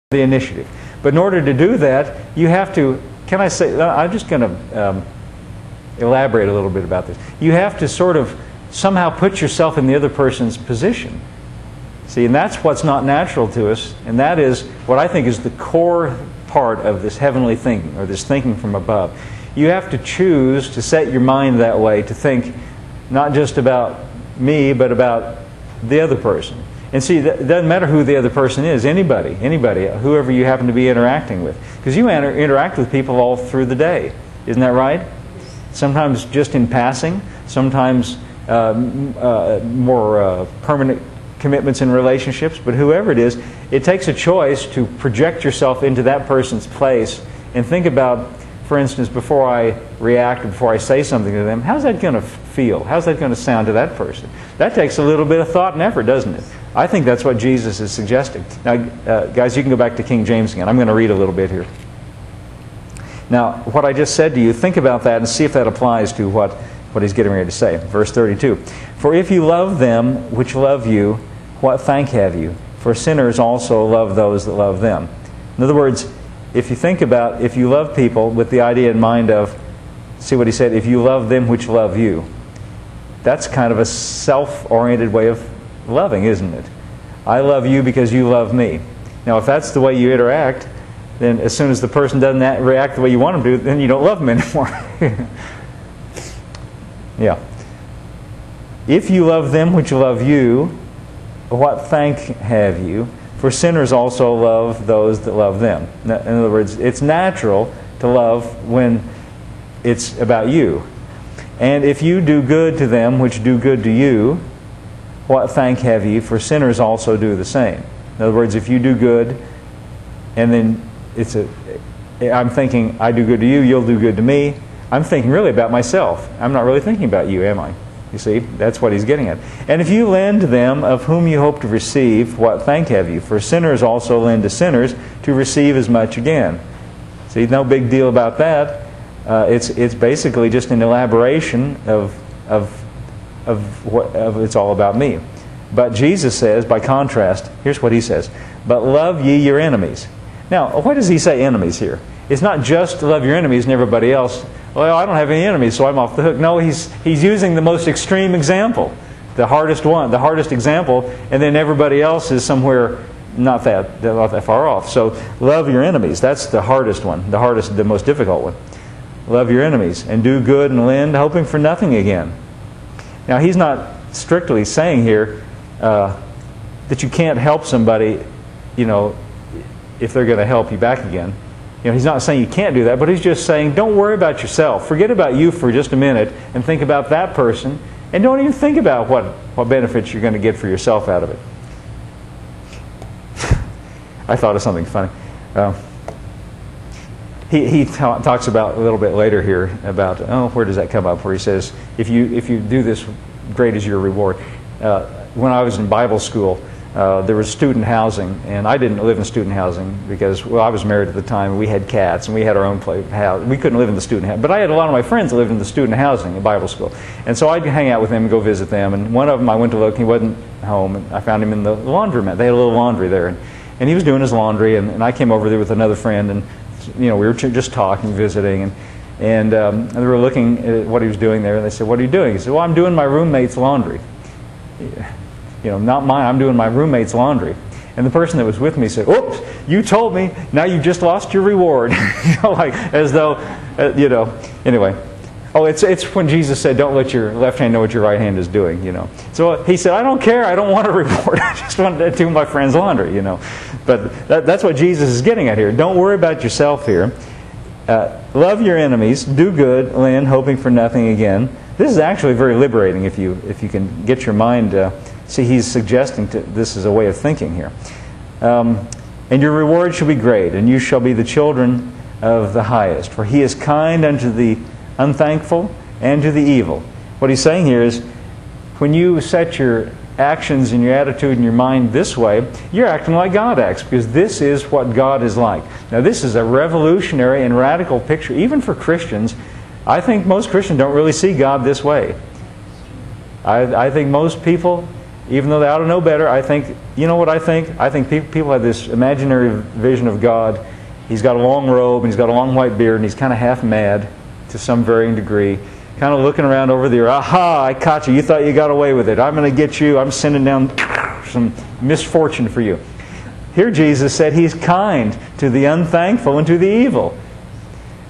the initiative. But in order to do that, you have to, can I say, I'm just going to elaborate a little bit about this. You have to sort of somehow put yourself in the other person's position. See, and that's what's not natural to us, and that is what I think is the core part of this heavenly thinking, or this thinking from above. You have to choose to set your mind that way, to think not just about me, but about the other person. And see, it doesn't matter who the other person is, anybody, whoever you happen to be interacting with. Because you interact with people all through the day. Isn't that right? Sometimes just in passing, sometimes more permanent commitments in relationships, but whoever it is, it takes a choice to project yourself into that person's place and think about, for instance, before I react or before I say something to them, how's that going to feel? How's that going to sound to that person? That takes a little bit of thought and effort, doesn't it? I think that's what Jesus is suggesting. Now, guys, you can go back to King James again. I'm going to read a little bit here. Now, what I just said to you, think about that and see if that applies to what he's getting ready to say. Verse 32. For if you love them which love you, what thank have you? For sinners also love those that love them. In other words, if you think about, if you love people with the idea in mind of, see what he said, if you love them which love you, that's kind of a self-oriented way of loving, isn't it? I love you because you love me. Now, if that's the way you interact, then as soon as the person doesn't react the way you want them to, then you don't love them anymore. Yeah. If you love them which love you, what thank have you? For sinners also love those that love them. In other words, it's natural to love when it's about you. And if you do good to them which do good to you, what thank have you? For sinners also do the same. In other words, if you do good, and then I'm thinking, I do good to you, you'll do good to me. I'm thinking really about myself. I'm not really thinking about you, am I? You see, that's what he's getting at. And if you lend to them of whom you hope to receive, what thank have you? For sinners also lend to sinners to receive as much again. See, no big deal about that. It's basically just an elaboration of it's all about me. But Jesus says, by contrast, here's what he says: but love ye your enemies. Now, what does he say enemies here? It's not just love your enemies and everybody else. Well, I don't have any enemies, so I'm off the hook. No, he's using the most extreme example, the hardest one, the hardest example, and then everybody else is somewhere not that far off. So love your enemies. That's the hardest one, the most difficult one. Love your enemies and do good and lend, hoping for nothing again. Now, he's not strictly saying here that you can't help somebody, if they're going to help you back again. He's not saying you can't do that, but he's just saying don't worry about yourself. Forget about you for just a minute and think about that person, and don't even think about what benefits you're going to get for yourself out of it. I thought of something funny. He talks about a little bit later here about, where does that come up? Where he says, if you do this, great is your reward. When I was in Bible school, there was student housing, and I didn't live in student housing because, well, I was married at the time, and we had cats, and we had our own house. We couldn't live in the student housing. But I had a lot of my friends that lived in the student housing at Bible school. And so I'd hang out with them and go visit them. And one of them, I went to look, he wasn't home, and I found him in the laundromat. They had a little laundry there. And he was doing his laundry, and I came over there with another friend, and we were just talking, visiting, and they were looking at what he was doing there, and they said, what are you doing? He said, well, I'm doing my roommate's laundry. Not mine, I'm doing my roommate's laundry. And the person that was with me said, oops, you told me, now you just lost your reward. Like, as though, anyway. Oh, it's when Jesus said, don't let your left hand know what your right hand is doing, So he said, I don't care, I don't want a reward, I just want to do my friend's laundry, But that's what Jesus is getting at here. Don't worry about yourself here. Love your enemies, do good, lend, hoping for nothing again. This is actually very liberating if you can get your mind... see, he's suggesting this is a way of thinking here. And your reward shall be great, and you shall be the children of the highest. For he is kind unto the unthankful and to the evil. What he's saying here is, when you set your actions and your attitude and your mind this way, you're acting like God acts, because this is what God is like. Now, this is a revolutionary and radical picture, even for Christians. I think most Christians don't really see God this way. I think most people Even though they ought to know better, I think, you know what I think? I think people have this imaginary vision of God. He's got a long robe, and he's got a long white beard, and he's kind of half mad to some varying degree, kind of looking around over there. Aha, I caught you. You thought you got away with it. I'm going to get you. I'm sending down some misfortune for you. Here Jesus said he's kind to the unthankful and to the evil.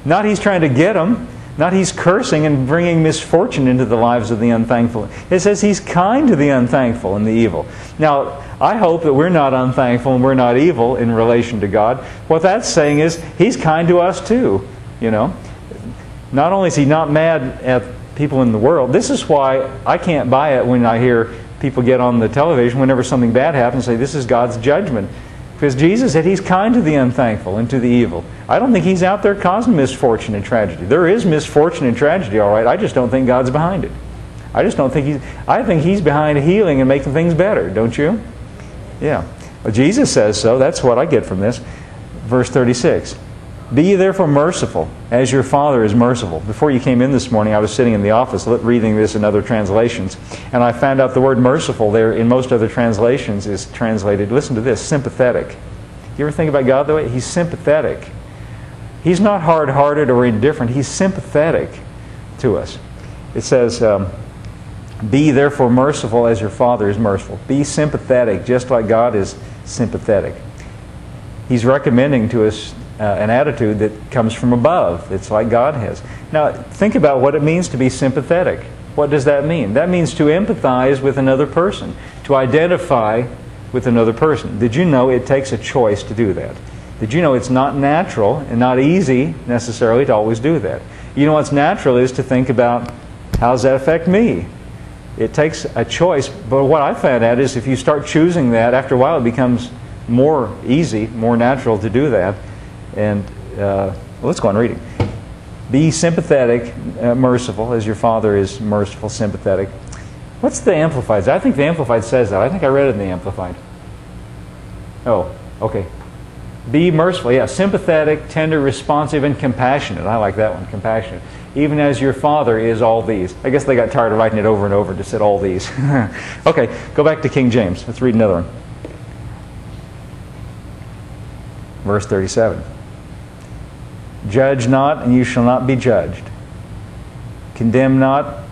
Not he's trying to get them. Not he's cursing and bringing misfortune into the lives of the unthankful. It says he's kind to the unthankful and the evil. Now, I hope that we're not unthankful and we're not evil in relation to God. What that's saying is he's kind to us too. You know, not only is he not mad at people in the world. This is why I can't buy it when I hear people get on the television whenever something bad happens and say this is God's judgment. Because Jesus said he's kind to the unthankful and to the evil. I don't think he's out there causing misfortune and tragedy. There is misfortune and tragedy, all right. I just don't think God's behind it. I just don't think I think he's behind healing and making things better, don't you? Yeah. Well, Jesus says so. That's what I get from this. Verse 36. Be ye therefore merciful, as your Father is merciful. Before you came in this morning, I was sitting in the office reading this in other translations, and I found out the word merciful there in most other translations is translated, listen to this, sympathetic. You ever think about God that way? He's sympathetic. He's not hard-hearted or indifferent. He's sympathetic to us. It says, be therefore merciful as your Father is merciful. Be sympathetic, just like God is sympathetic. He's recommending to us an attitude that comes from above. It's like God has. Now, think about what it means to be sympathetic. What does that mean? That means to empathize with another person, to identify with another person. Did you know it takes a choice to do that? Did you know it's not natural and not easy necessarily to always do that? You know what's natural is to think about, how does that affect me? It takes a choice, but what I found out is if you start choosing that, after a while it becomes more easy, more natural to do that. And let's go on reading. Be sympathetic, merciful, as your Father is merciful, sympathetic. What's the Amplified? I think the Amplified says that. I think I read it in the Amplified. Oh, okay. Be merciful, yeah, sympathetic, tender, responsive, and compassionate. I like that one, compassionate. Even as your Father is all these. I guess they got tired of writing it over and over to say all these. Okay, go back to King James. Let's read another one. Verse 37. Judge not, and you shall not be judged. Condemn not,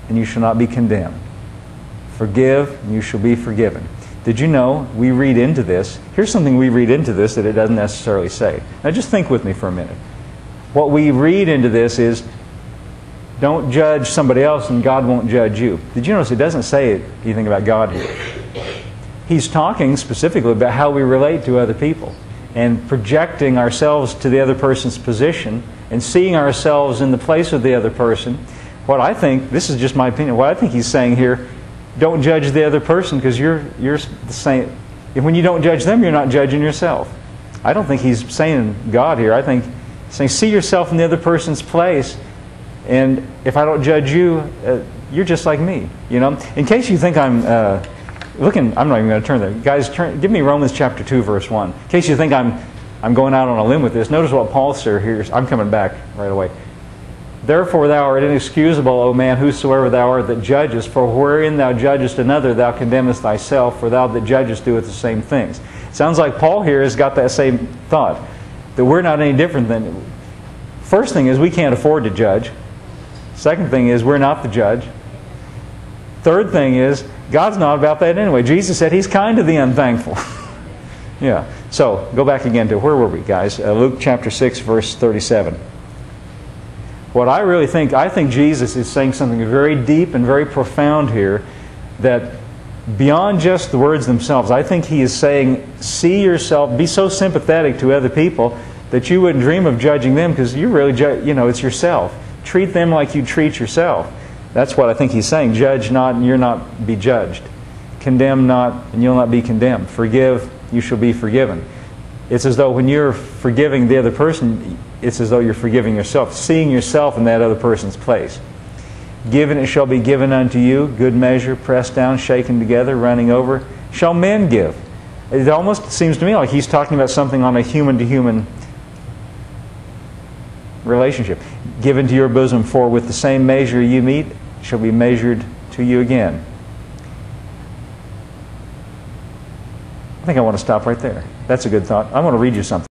and you shall not be condemned. Forgive, and you shall be forgiven. Did you know we read into this? Here's something we read into this that it doesn't necessarily say. Now just think with me for a minute. What we read into this is, don't judge somebody else and God won't judge you. Did you notice it doesn't say anything about God here? He's talking specifically about how we relate to other people, and projecting ourselves to the other person's position and seeing ourselves in the place of the other person. What I think, this is just my opinion, what I think he's saying here, don't judge the other person because you're the same. When you don't judge them, you're not judging yourself. I don't think he's saying God here. I think he's saying see yourself in the other person's place, and if I don't judge you, you're just like me. You know. In case you think I'm I'm not even going to turn there. Guys, give me Romans chapter 2, verse 1. In case you think I'm going out on a limb with this, notice what Paul says here. I'm coming back right away. Therefore thou art inexcusable, O man, whosoever thou art that judgest, for wherein thou judgest another, thou condemnest thyself, for thou that judgest doeth the same things. Sounds like Paul here has got that same thought, that we're not any different than... First thing is we can't afford to judge. Second thing is we're not the judge. Third thing is God's not about that anyway. Jesus said he's kind to the unthankful. Yeah. So, go back again to, where were we, guys? Luke chapter 6, verse 37. What I really think, I think Jesus is saying something very deep and very profound here, that beyond just the words themselves, I think he is saying, see yourself, be so sympathetic to other people that you wouldn't dream of judging them, because you really, it's yourself. Treat them like you treat yourself. That's what I think he's saying. Judge not, and you'll not be judged. Condemn not, and you'll not be condemned. Forgive, you shall be forgiven. It's as though when you're forgiving the other person, it's as though you're forgiving yourself, seeing yourself in that other person's place. Given it shall be given unto you, good measure, pressed down, shaken together, running over, shall men give. It almost seems to me like he's talking about something on a human-to-human relationship. Given to your bosom, for with the same measure you meet, shall be measured to you again. I think I want to stop right there. That's a good thought. I want to read you something.